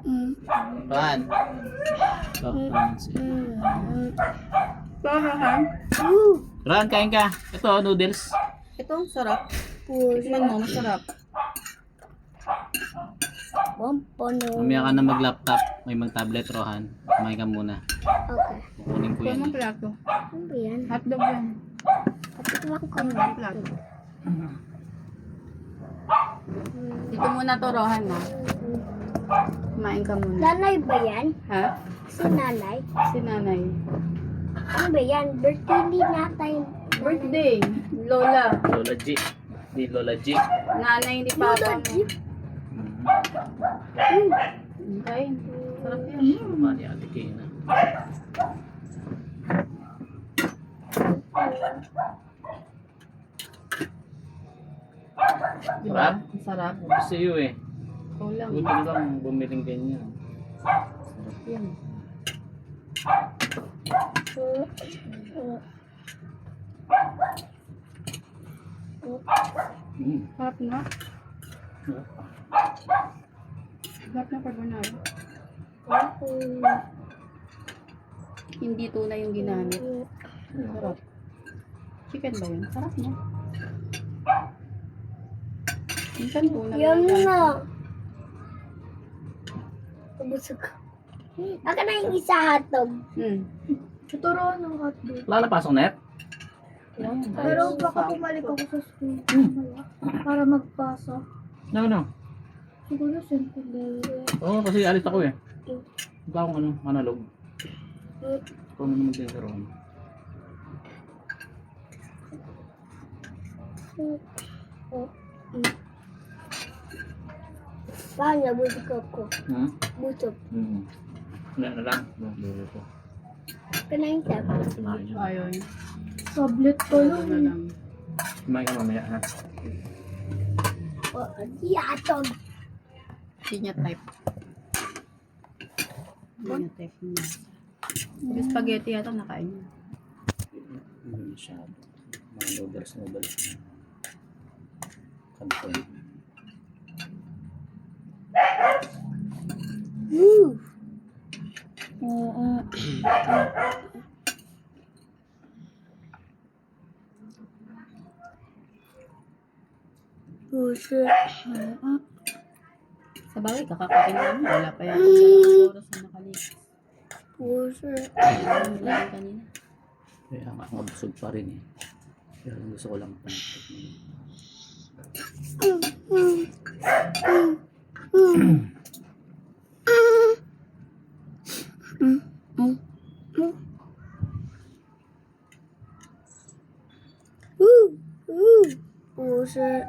Rohan. Rohan? Rohan, kain ka. Ito, noodles. Ito, sarap. Tikman mo, masarap. Mamaya ka na mag-laptop. May mag-tablet, Rohan. Kumain ka muna. Okay. Kukunin ko Kuha yan. mong plato. Ano ba yan? Hotdog yan. Kapit ko Kuha mong plato. Dito muna to, Rohan, ha? Kumain ka muna. Nanay ba yan? Ha? Si nanay? Si nanay. Ano ba yan? Birthday ni natay. Birthday. Lola. Lola G. Di Lola G. Nanay ni Papa mo. Kain. Sarap yan. Mani Ate Kina. Diba? Ang sarap. Gusto iyo eh. Ikaw lang. Gutom lang bumiling ganyan. Sarap yan. Sarap na. Sarap na carbonara. Hindi tuna yung ginamit. Sarap. Chicken ba yun? Sarap na. Minsan tuna Yan lang. na. Busog ko. Aka na yung isa hotdog. Tuturuan ng hotdog. Lalapasok net? Pero baka bumalik ako sa school. Para magpasa. No. Siguro simple. Oo, kasi alis ako eh. Hindi akong analog. Kung ano naman din sa roon. Paano busog ako? Busog. Wala na lang. Lolo ko. Aka na yung tap. Kumain yun. Ayaw yun. Tablet ko Ayaw na lang. Kumain ka mamaya ha. Di hotdog. Hindi niya type. Hindi niya type niya. Yung spaghetti yata nakain niya. Hindi masyado. Mga noodles. Kanton. Woo! Busog. Sa bagay, kakakain namin. Wala pa yan. Dalawang oras na nakalipas. Busog. Ano lang kanina. Kaya nga, busog pa rin eh. Pero gusto ko lang Busog.